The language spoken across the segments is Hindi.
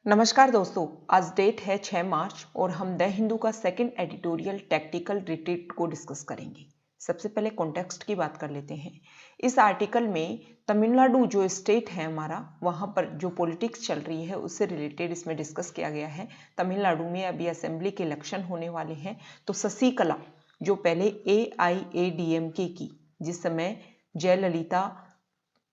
नमस्कार दोस्तों, आज डेट है 6 मार्च और हम द हिंदू का सेकंड एडिटोरियल टैक्टिकल रिट्रीट को डिस्कस करेंगे। सबसे पहले कॉन्टेक्स्ट की बात कर लेते हैं। इस आर्टिकल में तमिलनाडु जो स्टेट है हमारा, वहाँ पर जो पॉलिटिक्स चल रही है उससे रिलेटेड इसमें डिस्कस किया गया है। तमिलनाडु में अभी असेंबली के इलेक्शन होने वाले हैं, तो शशिकला जो पहले AIADMK की, जिस समय जयललिता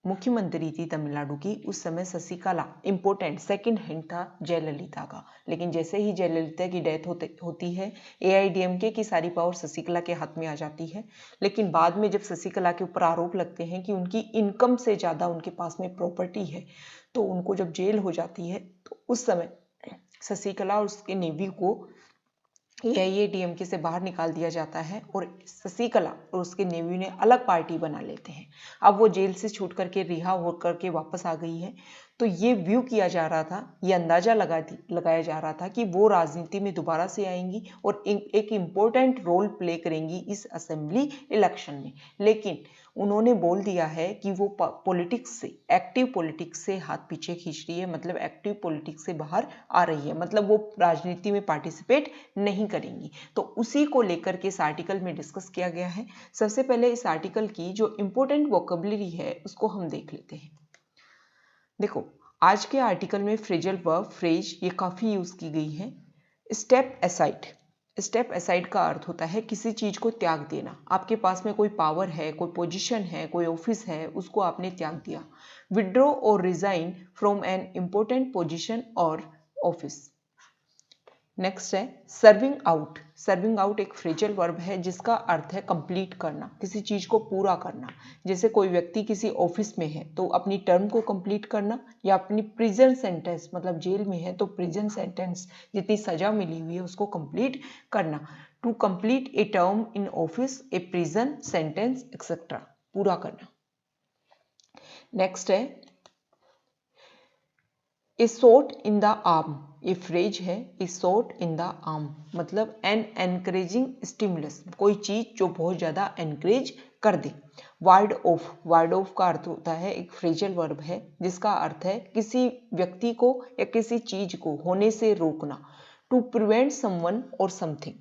मुख्यमंत्री थी तमिलनाडु की, उस समय शशिकला इंपॉर्टेंट सेकंड हैंड था जयललिता का। लेकिन जैसे ही जयललिता की डेथ होती है, AIADMK की सारी पावर शशिकला के हाथ में आ जाती है। लेकिन बाद में जब शशिकला के ऊपर आरोप लगते हैं कि उनकी इनकम से ज़्यादा उनके पास में प्रॉपर्टी है, तो उनको जब जेल हो जाती है, तो उस समय शशिकला और उसके नेवी को AIADMK से बाहर निकाल दिया जाता है और शशिकला और उसके नेवी ने अलग पार्टी बना लेते हैं। अब वो जेल से छूट करके रिहा होकर के वापस आ गई है, तो ये व्यू किया जा रहा था, ये अंदाजा लगाया जा रहा था कि वो राजनीति में दोबारा से आएंगी और एक इम्पोर्टेंट रोल प्ले करेंगी इस असेंबली इलेक्शन में। लेकिन उन्होंने बोल दिया है कि वो पॉलिटिक्स से, एक्टिव पॉलिटिक्स से हाथ पीछे खींच रही है, मतलब एक्टिव पॉलिटिक्स से बाहर आ रही है, मतलब वो राजनीति में पार्टिसिपेट नहीं करेंगी। तो उसी को लेकर के इस आर्टिकल में डिस्कस किया गया है। सबसे पहले इस आर्टिकल की जो इंपॉर्टेंट वोकेबलरी है उसको हम देख लेते हैं। देखो, आज के आर्टिकल में फ्रेजल वर्ब फ्रेज ये काफी यूज की गई है। स्टेप असाइड, स्टेप असाइड का अर्थ होता है किसी चीज को त्याग देना। आपके पास में कोई पावर है, कोई पोजीशन है, कोई ऑफिस है, उसको आपने त्याग दिया। विड्रॉ और resign from an important position और ऑफिस। नेक्स्ट है सर्विंग आउट। सर्विंग आउट एक फ्रेजल वर्ब है जिसका अर्थ है कंप्लीट करना, किसी चीज को पूरा करना। जैसे कोई व्यक्ति किसी ऑफिस में है तो अपनी टर्म को कंप्लीट करना, या अपनी प्रिजन सेंटेंस, मतलब जेल में है तो प्रिजन सेंटेंस जितनी सजा मिली हुई है उसको कंप्लीट करना। To complete a term in office, a prison sentence etcetera, पूरा करना। नेक्स्ट है a shot in the arm. ये फ्रेज है a shot in the arm, मतलब एन एनकरेजिंग स्टिमुलस, कोई चीज जो बहुत ज्यादा एनकरेज कर दे। वार्ड ऑफ, वार्ड ऑफ का अर्थ होता है एक फ्रेजल वर्ब है जिसका अर्थ है किसी व्यक्ति को या किसी चीज को होने से रोकना। To prevent someone or something,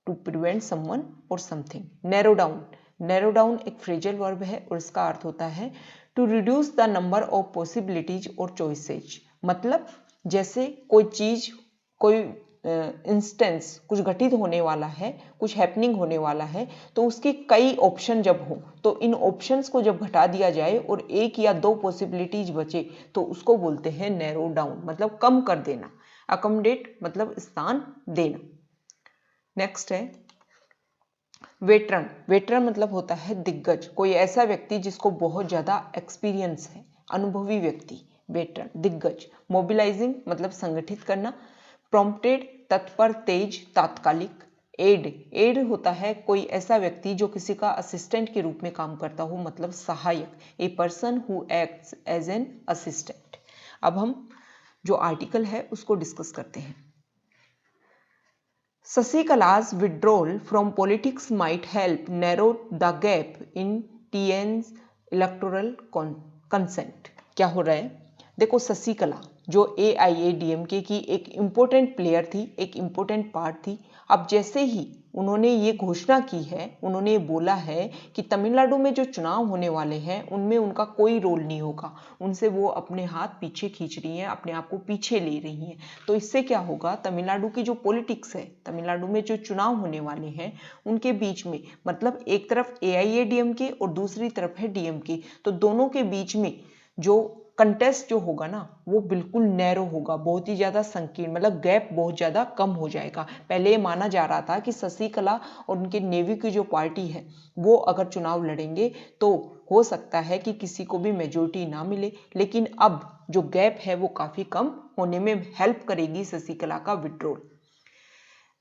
to prevent someone or something. Narrow down, narrow down एक फ्रेजल वर्ब है और इसका अर्थ होता है to reduce the number of possibilities or choices, मतलब जैसे कोई चीज, कोई इंस्टेंस, कुछ घटित होने वाला है, कुछ हैपनिंग होने वाला है, तो उसके कई ऑप्शन जब हो तो इन ऑप्शंस को जब घटा दिया जाए और एक या दो पॉसिबिलिटीज बचे तो उसको बोलते हैं नैरो डाउन, मतलब कम कर देना। अकोमोडेट मतलब स्थान देना। नेक्स्ट है वेटरन। वेटरन मतलब होता है दिग्गज, कोई ऐसा व्यक्ति जिसको बहुत ज्यादा एक्सपीरियंस है, अनुभवी व्यक्ति, वेटरन, दिग्गज। मोबिलाइजिंग मतलब संगठित करना। प्रॉम्प्टेड तत्पर, तेज, तात्कालिक। एड, एड होता है कोई ऐसा व्यक्ति जो किसी का असिस्टेंट के रूप में काम करता हो, मतलब सहायक। A person who acts as an assistant. अब हम जो आर्टिकल है उसको डिस्कस करते हैं। Shashikala's withdrawal from politics might help narrow the gap in TN's electoral consent। क्या हो रहा है? देखो, शशिकला जो AIADMK की एक इम्पोर्टेंट प्लेयर थी, एक इम्पोर्टेंट पार्ट थी। अब जैसे ही उन्होंने ये घोषणा की है, उन्होंने ये बोला है कि तमिलनाडु में जो चुनाव होने वाले हैं उनमें उनका कोई रोल नहीं होगा, उनसे वो अपने हाथ पीछे खींच रही हैं, अपने आप को पीछे ले रही हैं। तो इससे क्या होगा, तमिलनाडु की जो पॉलिटिक्स है, तमिलनाडु में जो चुनाव होने वाले हैं उनके बीच में, मतलब एक तरफ AIADMK और दूसरी तरफ है DMK, तो दोनों के बीच में जो कंटेस्ट जो होगा ना वो बिल्कुल नैरो होगा, बहुत ही ज्यादा संकीर्ण, मतलब गैप बहुत ज्यादा कम हो जाएगा। पहले ये माना जा रहा था कि शशिकला और उनके नेवी की जो पार्टी है वो अगर चुनाव लड़ेंगे तो हो सकता है कि किसी को भी मेजोरिटी ना मिले, लेकिन अब जो गैप है वो काफी कम होने में हेल्प करेगी शशिकला का विड्रॉल।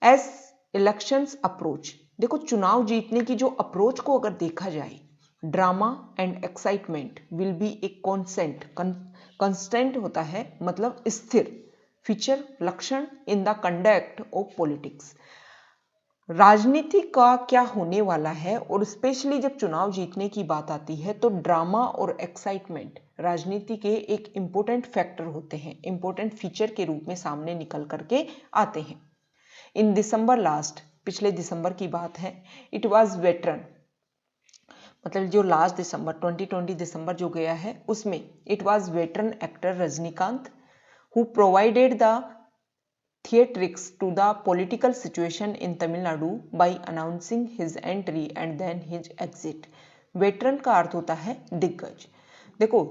एज इलेक्शंस अप्रोच, देखो चुनाव जीतने की जो अप्रोच को अगर देखा जाए, drama and excitement will be a constant होता है, मतलब स्थिर फीचर, लक्षण in the conduct of politics. राजनीति का क्या होने वाला है, और स्पेशली जब चुनाव जीतने की बात आती है तो ड्रामा और एक्साइटमेंट राजनीति के एक इम्पोर्टेंट फैक्टर होते हैं, इम्पोर्टेंट फीचर के रूप में सामने निकल करके आते हैं। इन दिसंबर लास्ट, पिछले दिसंबर की बात है, इट वाज वेटरन, मतलब जो लास्ट दिसंबर 2020 दिसंबर जो गया है उसमें it was veteran actor Rajinikanth who provided the theatrics to the political situation in Tamil Nadu by announcing his entry and then his exit। Veteran का अर्थ होता है दिग्गज। देखो,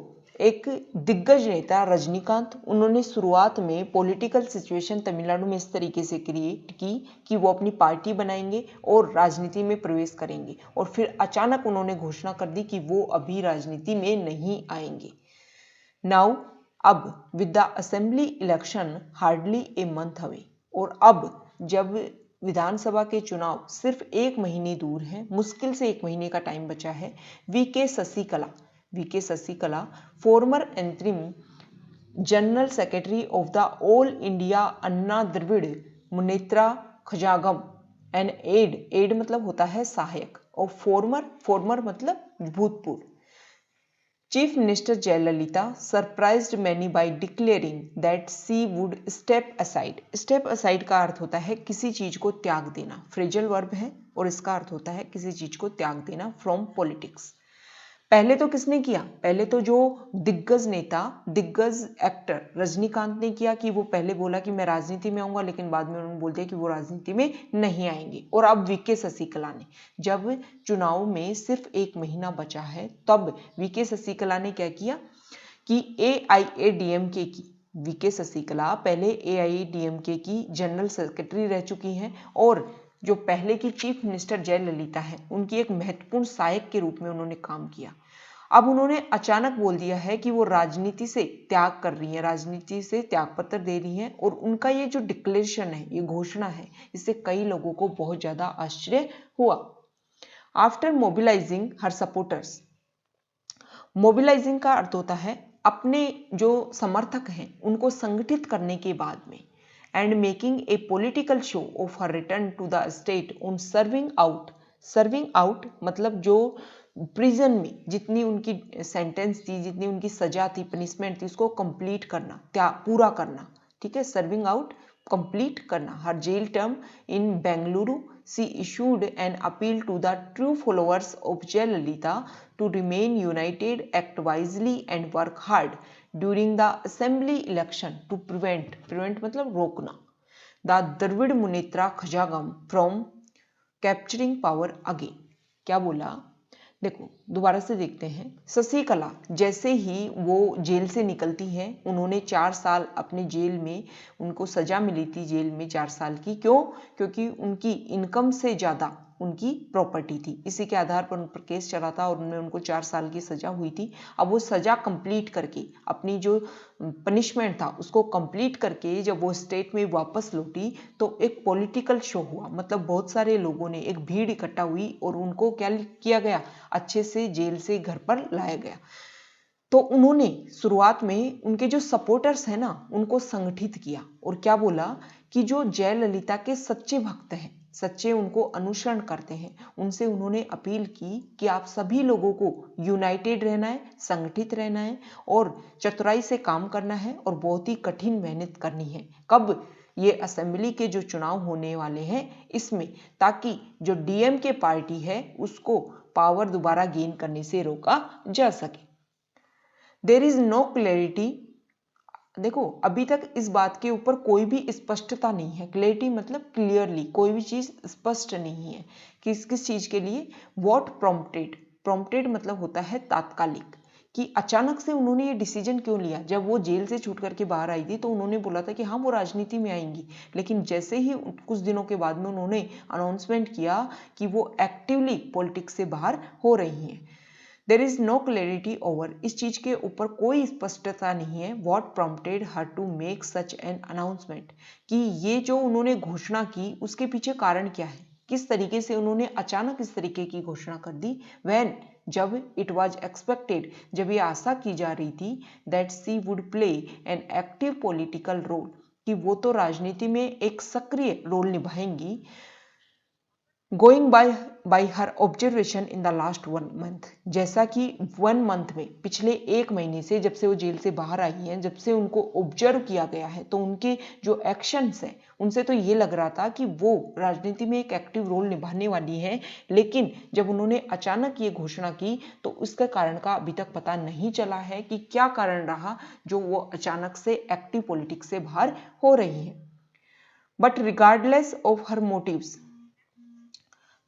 एक दिग्गज नेता रजनीकांत, उन्होंने शुरुआत में पॉलिटिकल सिचुएशन तमिलनाडु में इस तरीके से क्रिएट की कि वो अपनी पार्टी बनाएंगे और राजनीति में प्रवेश करेंगे, और फिर अचानक उन्होंने घोषणा कर दी कि वो अभी राजनीति में नहीं आएंगे। नाउ अब with the assembly election hardly a month away, और अब जब विधानसभा के चुनाव सिर्फ 1 महीने दूर हैं, मुश्किल से 1 महीने का टाइम बचा है, VK Sasikala former interim general secretary of the All India Anna Dravida Munnetra Kazhagam and aide मतलब होता है सहायक, और फॉर्मर मतलब भूतपूर्व। Chief minister Jayalalithaa surprised many by declaring that she would step aside. Step aside का अर्थ होता है किसी चीज को त्याग देना, फ्रेजल वर्ब है, और इसका अर्थ होता है किसी चीज को त्याग देना फ्रॉम पॉलिटिक्स। पहले तो किसने किया? पहले तो जो दिग्गज नेता, दिग्गज एक्टर रजनीकांत ने किया कि वो पहले बोला कि मैं राजनीति में आऊंगा, लेकिन बाद में उन्होंने बोल दिया कि वो राजनीति में नहीं आएंगे। और अब वीके शशिकला ने, जब चुनाव में सिर्फ 1 महीना बचा है, तब वीके शशिकला ने क्या किया कि AIADMK की, वीके शशिकला पहले AIADMK की जनरल सेक्रेटरी रह चुकी हैं, और जो पहले की चीफ मिनिस्टर जयललिता है उनकी एक महत्वपूर्ण सहायक के रूप में उन्होंने काम किया। अब उन्होंने अचानक बोल दिया है कि वो राजनीति से त्याग कर रही हैं, राजनीति से त्यागपत्र दे रही हैं, और उनका ये जो डिक्लेरेशन है, ये घोषणा है, इससे कई लोगों को बहुत ज्यादा आश्चर्य हुआ। आफ्टर मोबिलाइजिंग हर सपोर्टर्स, मोबिलाइजिंग का अर्थ होता है अपने जो समर्थक हैं उनको संगठित करने के बाद में, and making a political show of her return to the state on serving out मतलब जो प्रिजन में जितनी उनकी सेंटेंस थी, जितनी उनकी सजा थी, पनिशमेंट थी, उसको कंप्लीट करना, पूरा करना, ठीक है, सर्विंग आउट, कंप्लीट करना her jail term in Bengaluru. She issued an appeal to the true followers of Jayalalithaa to remain united, act wisely and work hard during the assembly election to prevent मतलब रोकना the Dravid Munnetra खजागम from capturing power again। क्या बोला? देखो दोबारा से देखते हैं। शशिकला जैसे ही वो जेल से निकलती हैं, उन्होंने 4 साल अपने जेल में, उनको सजा मिली थी जेल में 4 साल की। क्यों? क्योंकि उनकी इनकम से ज्यादा उनकी प्रॉपर्टी थी, इसी के आधार पर उन पर केस चला था और उनमें उनको 4 साल की सजा हुई थी। अब वो सजा कंप्लीट करके, अपनी जो पनिशमेंट था उसको कंप्लीट करके जब वो स्टेट में वापस लौटी तो एक पॉलिटिकल शो हुआ, मतलब बहुत सारे लोगों ने, एक भीड़ इकट्ठा हुई और उनको क्या किया गया, अच्छे से जेल से घर पर लाया गया। तो उन्होंने शुरुआत में उनके जो सपोर्टर्स हैं ना, उनको संगठित किया और क्या बोला कि जो जयललिता के सच्चे भक्त हैं, सच्चे उनको अनुसरण करते हैं, उनसे उन्होंने अपील की कि आप सभी लोगों को यूनाइटेड रहना है, संगठित रहना है और चतुराई से काम करना है और बहुत ही कठिन मेहनत करनी है। कब? ये असेंबली के जो चुनाव होने वाले हैं इसमें, ताकि जो डीएमके पार्टी है उसको पावर दोबारा गेन करने से रोका जा सके। देयर इज नो क्लैरिटी, देखो अभी तक इस बात के ऊपर कोई भी स्पष्टता नहीं है। क्लैरिटी मतलब क्लियरली, कोई भी चीज स्पष्ट नहीं है किस किस चीज के लिए। व्हाट प्रॉम्प्टेड मतलब होता है तात्कालिक, कि अचानक से उन्होंने ये डिसीजन क्यों लिया। जब वो जेल से छूट करके बाहर आई थी तो उन्होंने बोला था कि हाँ वो राजनीति में आएंगी, लेकिन जैसे ही कुछ दिनों के बाद में उन्होंने अनाउंसमेंट किया कि वो एक्टिवली पॉलिटिक्स से बाहर हो रही हैं। There is no clarity over, इस चीज के ऊपर कोई स्पष्टता नहीं है। What prompted her to make such an announcement, कि ये जो उन्होंने घोषणा की उसके पीछे कारण क्या है, किस तरीके से उन्होंने अचानक इस तरीके की घोषणा कर दी। व्हेन, जब इट वॉज एक्सपेक्टेड, जब ये आशा की जा रही थी that she would play an active political role, कि वो तो राजनीति में एक सक्रिय रोल निभाएंगी। Going by her observation in the last 1 month, जैसा कि 1 मंथ में, पिछले 1 महीने से, जब से वो जेल से बाहर आई हैं, जब से उनको ऑब्जर्व किया गया है, तो उनके जो एक्शंस हैं उनसे तो ये लग रहा था कि वो राजनीति में एक एक्टिव रोल निभाने वाली हैं, लेकिन जब उन्होंने अचानक ये घोषणा की तो उसके कारण का अभी तक पता नहीं चला है कि क्या कारण रहा जो वो अचानक से एक्टिव पॉलिटिक्स से बाहर हो रही है। But regardless of her motives,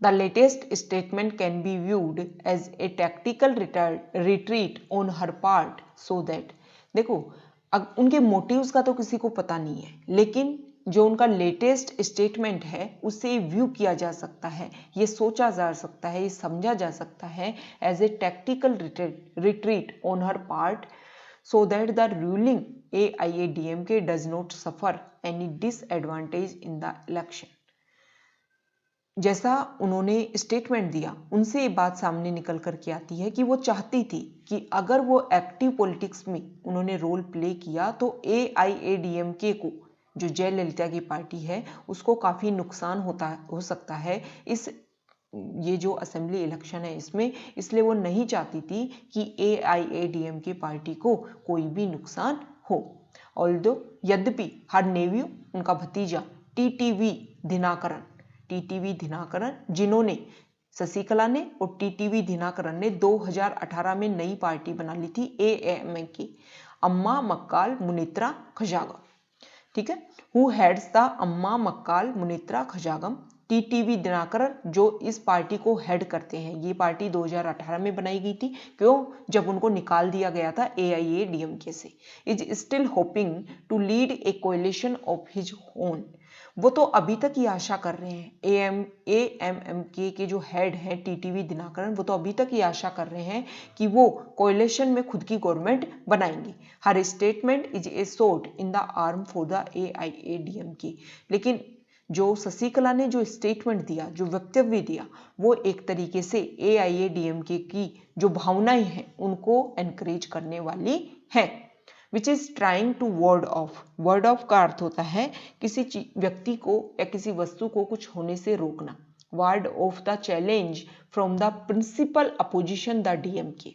the latest statement can be viewed as a tactical retreat on her part so that, देखो उनके मोटिव्स का तो किसी को पता नहीं है, लेकिन जो उनका लेटेस्ट स्टेटमेंट है उसे व्यू किया जा सकता है, ये सोचा जा सकता है, ये समझा जा सकता है as a tactical retreat on her part so that the ruling AIADMK does not suffer any disadvantage in the election। जैसा उन्होंने स्टेटमेंट दिया उनसे ये बात सामने निकल कर के आती है कि वो चाहती थी कि अगर वो एक्टिव पॉलिटिक्स में उन्होंने रोल प्ले किया तो AIADMK को, जो जयललिता की पार्टी है, उसको काफ़ी नुकसान हो सकता है इस ये जो असेंबली इलेक्शन है इसमें, इसलिए वो नहीं चाहती थी कि AIADMK पार्टी को कोई भी नुकसान हो। ऑल्दो, यद्यपि हर नेव्यू, उनका भतीजा टीटीवी दिनाकरन, जिन्होंने शशिकला ने और टीटीवी दिनाकरन ने 2018 में नई पार्टी बना ली थी AMK, अम्मा मक्काल मुनित्रा खजागम, ठीक है, हु हेड्स द अम्मा मक्काल मुनित्रा खजागम। टीटीवी दिनाकरन जो इस पार्टी को हेड करते हैं, ये पार्टी 2018 में बनाई गई थी, क्यों, जब उनको निकाल दिया गया था AIADMK से। Is still hoping to lead a coalition of his own, वो तो अभी तक ये आशा कर रहे हैं, AMMK के जो हेड हैं टीटीवी दिनाकरन, वो तो अभी तक ये आशा कर रहे हैं कि वो कोएलिशन में खुद की गवर्नमेंट बनाएंगे। Her statement is a shot in the arm for the AIADMK, लेकिन जो शशिकला ने जो स्टेटमेंट दिया, जो वक्तव्य दिया, वो एक तरीके से AIADMK की जो भावनाएं हैं उनको एनकरेज करने वाली है। Which is trying to ward off का अर्थ होता है किसी व्यक्ति को या किसी वस्तु को कुछ होने से रोकना। Ward off the challenge from the principal opposition the DMK।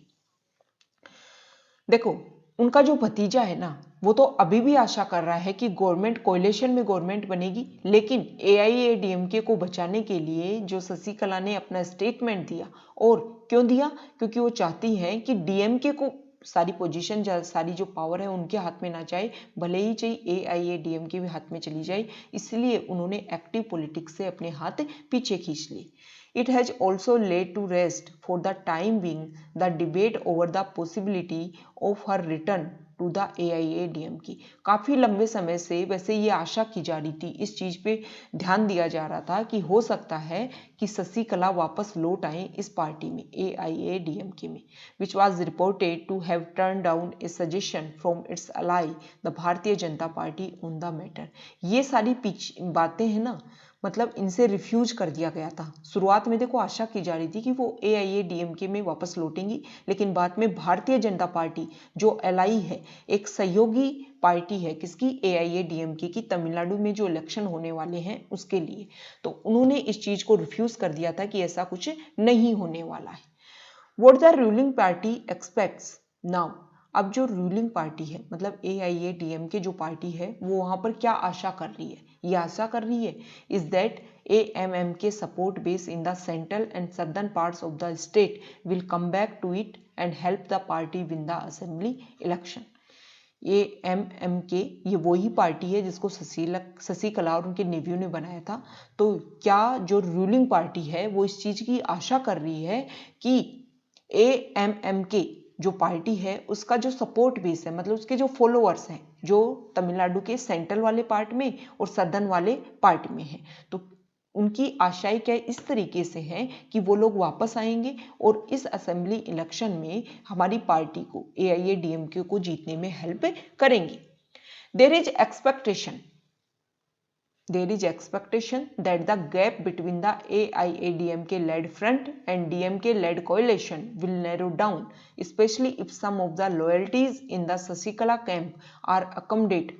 देखो, उनका जो भतीजा है ना, वो तो अभी भी आशा कर रहा है कि गवर्नमेंट, कोएलिशन में गवर्नमेंट बनेगी, लेकिन AIADMK को बचाने के लिए जो शशिकला ने अपना स्टेटमेंट दिया, और क्यों दिया, क्योंकि वो चाहती हैं कि DMK को सारी पोजीशन, सारी जो पावर है उनके हाथ में ना जाए, भले ही चाहिए AIADMK भी हाथ में चली जाए, इसलिए उन्होंने एक्टिव पॉलिटिक्स से अपने हाथ पीछे खींच लिए। It has also laid to rest for the time being the debate over the possibility of her return to the AIADMK। काफ़ी लंबे समय से वैसे ये आशा की जा रही थी, इस चीज़ पे ध्यान दिया जा रहा था कि हो सकता है कि शशिकला वापस लौट आए इस पार्टी में, AIADMK में, which was reported to have turned down a suggestion from its ally the Bharatiya Janata party on the matter। ये सारी बातें हैं ना, मतलब इनसे रिफ्यूज कर दिया गया था। शुरुआत में देखो आशा की जा रही थी कि वो AIADMK में वापस लौटेंगी, लेकिन बाद में भारतीय जनता पार्टी जो एलआई है, एक सहयोगी पार्टी है किसकी, AIADMK की, तमिलनाडु में जो इलेक्शन होने वाले हैं उसके लिए, तो उन्होंने इस चीज को रिफ्यूज कर दिया था कि ऐसा कुछ नहीं होने वाला है। What the ruling party aspects now, अब जो रूलिंग पार्टी है, मतलब AIADMK जो पार्टी है, वो वहां पर क्या आशा कर रही है, ये आशा कर रही है is that AMMK support base in the central and southern parts of the state will come back to it and help the party win the assembly election. AMMK ये वही पार्टी है जिसको शशिकला और उनके नेव्यू ने बनाया था, तो क्या जो रूलिंग पार्टी है वो इस चीज की आशा कर रही है कि AMMK जो पार्टी है उसका जो सपोर्ट बेस है, मतलब उसके जो फॉलोअर्स हैं, जो तमिलनाडु के सेंट्रल वाले पार्ट में और सदर्न वाले पार्ट में है, तो उनकी आशाएं क्या इस तरीके से हैं कि वो लोग वापस आएंगे और इस असेंबली इलेक्शन में हमारी पार्टी को, AIADMK को जीतने में हेल्प करेंगी। There is expectation that the gap between the AIADMK led front and DMK led coalition will narrow down, especially if some of the loyalties in the Sasikala camp are accommodate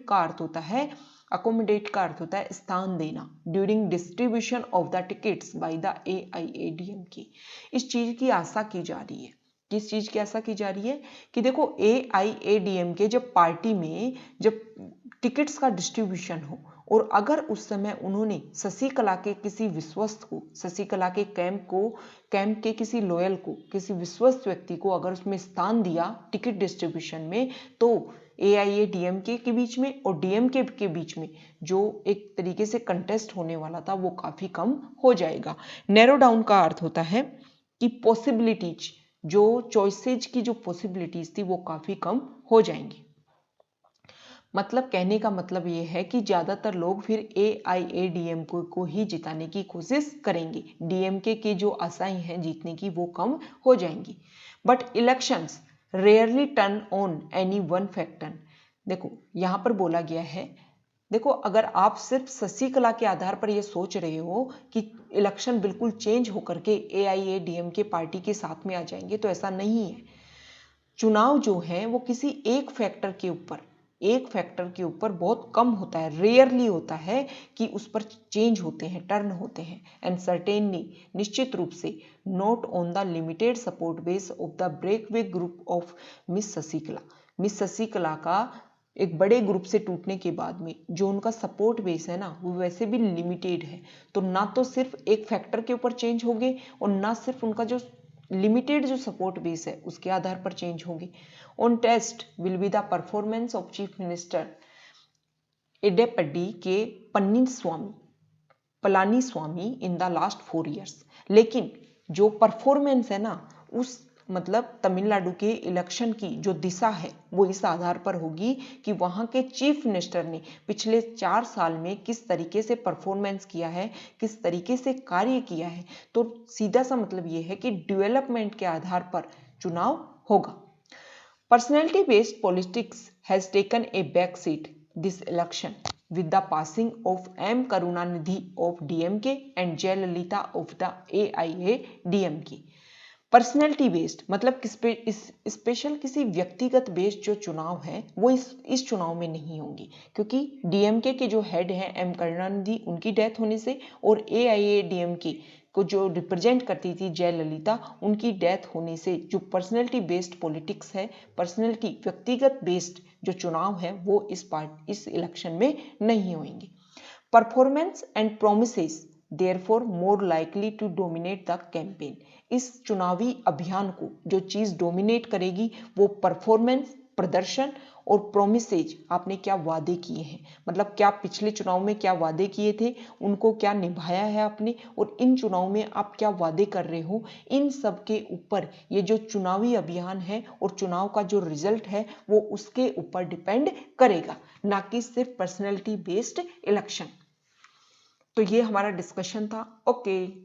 का अर्थ होता है अकोमोडेट का अर्थ होता है स्थान देना, during distribution of the tickets by the AIADMK। इस चीज की आशा की जा रही है, किस चीज की आशा की जा रही है कि देखो AIADMK जब पार्टी में जब टिकट्स का डिस्ट्रीब्यूशन हो और अगर उस समय उन्होंने शशिकला के किसी विश्वस्त को, शशिकला के कैंप के किसी लॉयल को, किसी विश्वस्त व्यक्ति को अगर उसमें स्थान दिया टिकट डिस्ट्रीब्यूशन में, तो AIADMK के बीच में और DMK के बीच में जो एक तरीके से कंटेस्ट होने वाला था वो काफी कम हो जाएगा। नैरो डाउन का अर्थ होता है कि पॉसिबिलिटीज, जो चॉइसेज की जो पॉसिबिलिटीज थी वो काफी कम हो जाएंगी। मतलब कहने का मतलब ये है कि ज्यादातर लोग फिर AIADMK को ही जिताने की कोशिश करेंगे, DMK की जो आशाएं हैं जीतने की वो कम हो जाएंगी। But elections rarely turn on any one factor. देखो यहाँ पर बोला गया है, देखो अगर आप सिर्फ शशिकला के आधार पर ये सोच रहे हो कि इलेक्शन बिल्कुल चेंज होकर के AIADMK पार्टी के साथ में आ जाएंगे, तो ऐसा नहीं है। चुनाव जो है वो किसी एक फैक्टर के ऊपर बहुत कम होता है, रेयरली होता है कि उस पर चेंज होते हैं, टर्न होते हैं। एंड सर्टेनली, निश्चित रूप से, not on the limited support base of the breakaway group of Miss Sasikala. Miss Sasikala का एक बड़े ग्रुप से टूटने के बाद में जो उनका सपोर्ट बेस है ना वो वैसे भी लिमिटेड है, तो ना तो सिर्फ एक फैक्टर के ऊपर चेंज होंगे और ना सिर्फ उनका जो लिमिटेड जो सपोर्ट बेस है उसके आधार पर चेंज होंगे। On test will be the performance of chief minister Edappadi K Palaniswami in the last 4 years। लेकिन जो परफॉर्मेंस है ना उस मतलब तमिलनाडु के इलेक्शन की जो दिशा है वो इस आधार पर होगी कि वहां के चीफ मिनिस्टर ने पिछले 4 साल में किस तरीके से परफॉर्मेंस किया है, किस तरीके से कार्य किया है। तो सीधा सा मतलब ये है कि डेवलपमेंट के आधार पर चुनाव होगा। Personality based politics has taken a back seat this election with the passing of M. Karunanidhi of DMK and Jayalalitha of the AIADMK। Personality based मतलब स्पेशल किसी व्यक्तिगत बेस्ड जो चुनाव है वो इस चुनाव में नहीं होंगी, क्योंकि DMK के जो हेड हैं M. करुणानिधि उनकी डेथ होने से और AIADMK को जो रिप्रेजेंट करती थी जयललिता उनकी डेथ होने से जो पर्सनैलिटी बेस्ड पॉलिटिक्स है, पर्सनैलिटी व्यक्तिगत बेस्ड जो चुनाव है वो इस इलेक्शन में नहीं होंगे। Performance and promises therefore more likely to dominate the campaign. इस चुनावी अभियान को जो चीज डोमिनेट करेगी वो परफॉर्मेंस, प्रदर्शन और प्रोमिसेज, आपने क्या वादे किए हैं, मतलब क्या पिछले चुनाव में क्या वादे किए थे उनको क्या निभाया है आपने, और इन चुनाव में आप क्या वादे कर रहे हो, इन सब के ऊपर ये जो चुनावी अभियान है और चुनाव का जो रिजल्ट है वो उसके ऊपर डिपेंड करेगा, ना कि सिर्फ पर्सनैलिटी बेस्ड इलेक्शन। तो ये हमारा डिस्कशन था। ओके।